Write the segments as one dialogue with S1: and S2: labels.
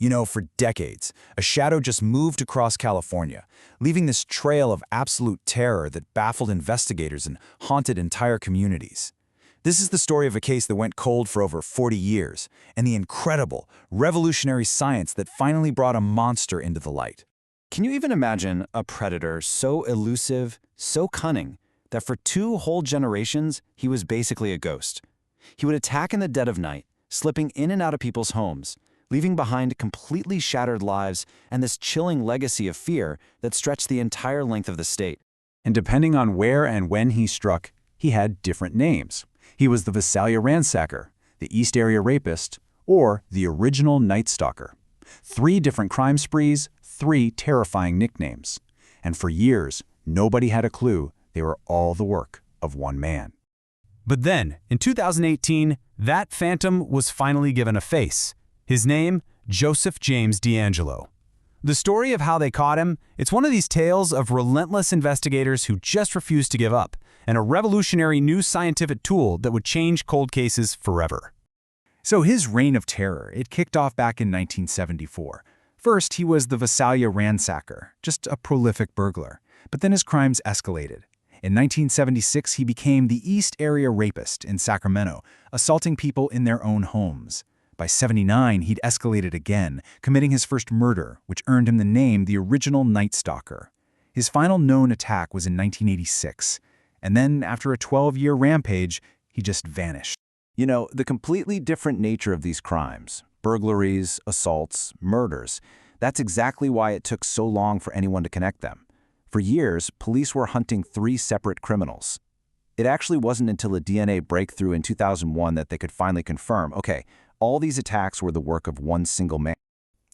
S1: For decades, a shadow just moved across California, leaving this trail of absolute terror that baffled investigators and haunted entire communities. This is the story of a case that went cold for over 40 years, and the incredible, revolutionary science that finally brought a monster into the light.
S2: Can you even imagine a predator so elusive, so cunning, that for 2 whole generations, he was basically a ghost? He would attack in the dead of night, slipping in and out of people's homes, leaving behind completely shattered lives and this chilling legacy of fear that stretched the entire length of the state.
S1: And depending on where and when he struck, he had different names. He was the Visalia Ransacker, the East Area Rapist, or the original Night Stalker. 3 different crime sprees, 3 terrifying nicknames. And for years, nobody had a clue they were all the work of one man.
S3: But then, in 2018, that phantom was finally given a face. His name, Joseph James DeAngelo. The story of how they caught him, it's one of these tales of relentless investigators who just refused to give up, and a revolutionary new scientific tool that would change cold cases forever.
S1: So his reign of terror, it kicked off back in 1974. First, he was the Visalia Ransacker, just a prolific burglar. But then his crimes escalated. In 1976, he became the East Area Rapist in Sacramento, assaulting people in their own homes. By 79, he'd escalated again, committing his first murder, which earned him the name the original Night Stalker. His final known attack was in 1986, and then after a 12-year rampage, he just vanished.
S2: The completely different nature of these crimes, burglaries, assaults, murders, that's exactly why it took so long for anyone to connect them. For years, police were hunting 3 separate criminals. It actually wasn't until a DNA breakthrough in 2001 that they could finally confirm, okay, all these attacks were the work of one single man.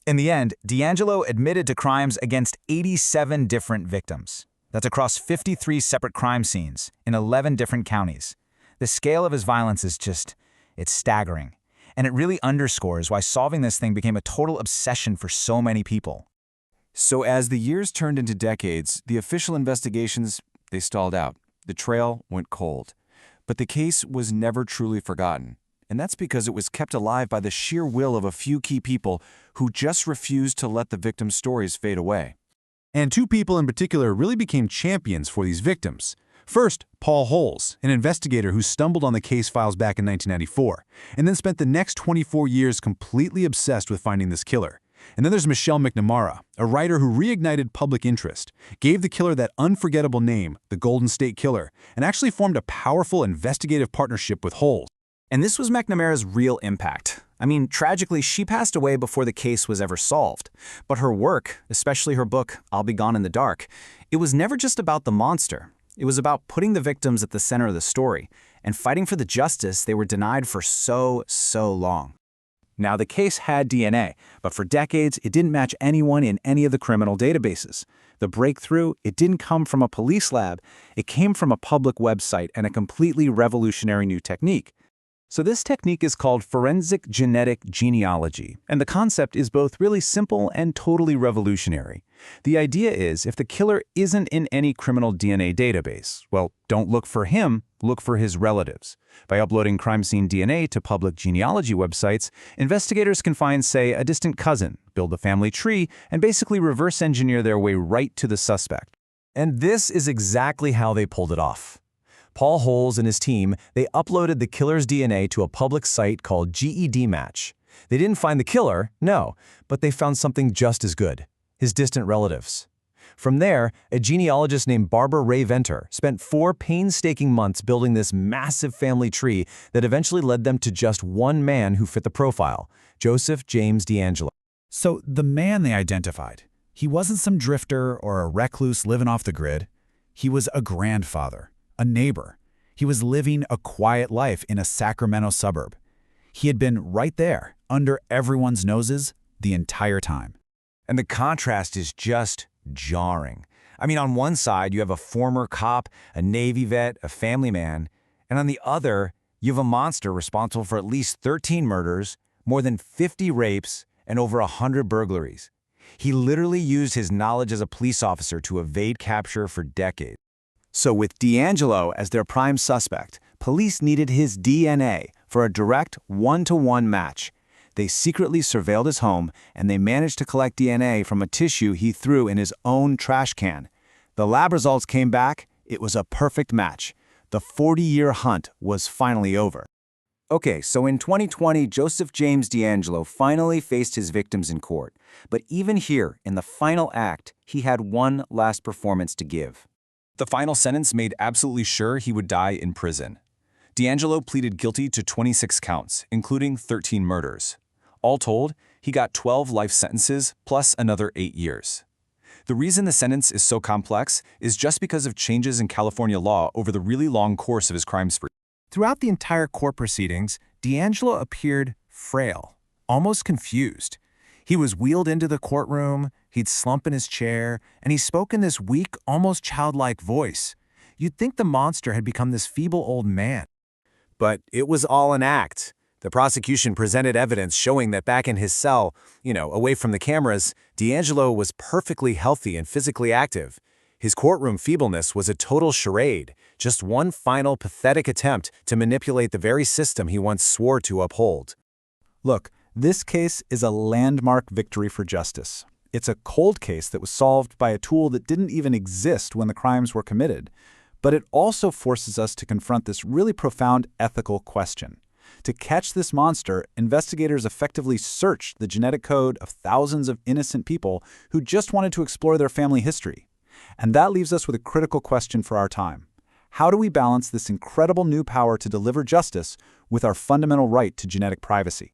S1: In the end, DeAngelo admitted to crimes against 87 different victims. That's across 53 separate crime scenes in 11 different counties. The scale of his violence is it's staggering. And it really underscores why solving this thing became a total obsession for so many people.
S2: So as the years turned into decades, the official investigations, they stalled out. The trail went cold. But the case was never truly forgotten. And that's because it was kept alive by the sheer will of a few key people who just refused to let the victims' stories fade away.
S3: And 2 people in particular really became champions for these victims. First, Paul Holes, an investigator who stumbled on the case files back in 1994, and then spent the next 24 years completely obsessed with finding this killer. And then there's Michelle McNamara, a writer who reignited public interest, gave the killer that unforgettable name, the Golden State Killer, and actually formed a powerful investigative partnership with Holes.
S1: And this was McNamara's real impact. Tragically, she passed away before the case was ever solved. But her work, especially her book, I'll Be Gone in the Dark, it was never just about the monster. It was about putting the victims at the center of the story and fighting for the justice they were denied for so long. Now, the case had DNA, but for decades, it didn't match anyone in any of the criminal databases. The breakthrough, it didn't come from a police lab. It came from a public website and a completely revolutionary new technique. So this technique is called forensic genetic genealogy, and the concept is both really simple and totally revolutionary. The idea is if the killer isn't in any criminal DNA database, well, don't look for him, look for his relatives. By uploading crime scene DNA to public genealogy websites, investigators can find, say, a distant cousin, build a family tree, and basically reverse engineer their way right to the suspect. And this is exactly how they pulled it off. Paul Holes and his team, they uploaded the killer's DNA to a public site called GED Match. They didn't find the killer, no, but they found something just as good, his distant relatives. From there, a genealogist named Barbara Ray Venter spent 4 painstaking months building this massive family tree that eventually led them to just one man who fit the profile, Joseph James DeAngelo.
S4: So the man they identified, he wasn't some drifter or a recluse living off the grid. He was a grandfather. A neighbor. He was living a quiet life in a Sacramento suburb. He had been right there, under everyone's noses, the entire time.
S1: And the contrast is just jarring. On one side, you have a former cop, a Navy vet, a family man, and on the other, you have a monster responsible for at least 13 murders, more than 50 rapes, and over 100 burglaries. He literally used his knowledge as a police officer to evade capture for decades. So with DeAngelo as their prime suspect, police needed his DNA for a direct one-to-one match.
S2: They secretly surveilled his home, and they managed to collect DNA from a tissue he threw in his own trash can. The lab results came back. It was a perfect match. The 40-year hunt was finally over. Okay, so in 2020, Joseph James DeAngelo finally faced his victims in court. But even here, in the final act, he had one last performance to give.
S1: The final sentence made absolutely sure he would die in prison. DeAngelo pleaded guilty to 26 counts, including 13 murders. All told, he got 12 life sentences plus another 8 years. The reason the sentence is so complex is just because of changes in California law over the really long course of his crime spree.
S2: Throughout the entire court proceedings, DeAngelo appeared frail, almost confused. He was wheeled into the courtroom, he'd slump in his chair, and he spoke in this weak, almost childlike voice. You'd think the monster had become this feeble old man.
S1: But it was all an act. The prosecution presented evidence showing that back in his cell, away from the cameras, DeAngelo was perfectly healthy and physically active. His courtroom feebleness was a total charade, just one final pathetic attempt to manipulate the very system he once swore to uphold.
S3: Look, this case is a landmark victory for justice. It's a cold case that was solved by a tool that didn't even exist when the crimes were committed. But it also forces us to confront this really profound ethical question. To catch this monster, investigators effectively searched the genetic code of thousands of innocent people who just wanted to explore their family history. And that leaves us with a critical question for our time. How do we balance this incredible new power to deliver justice with our fundamental right to genetic privacy?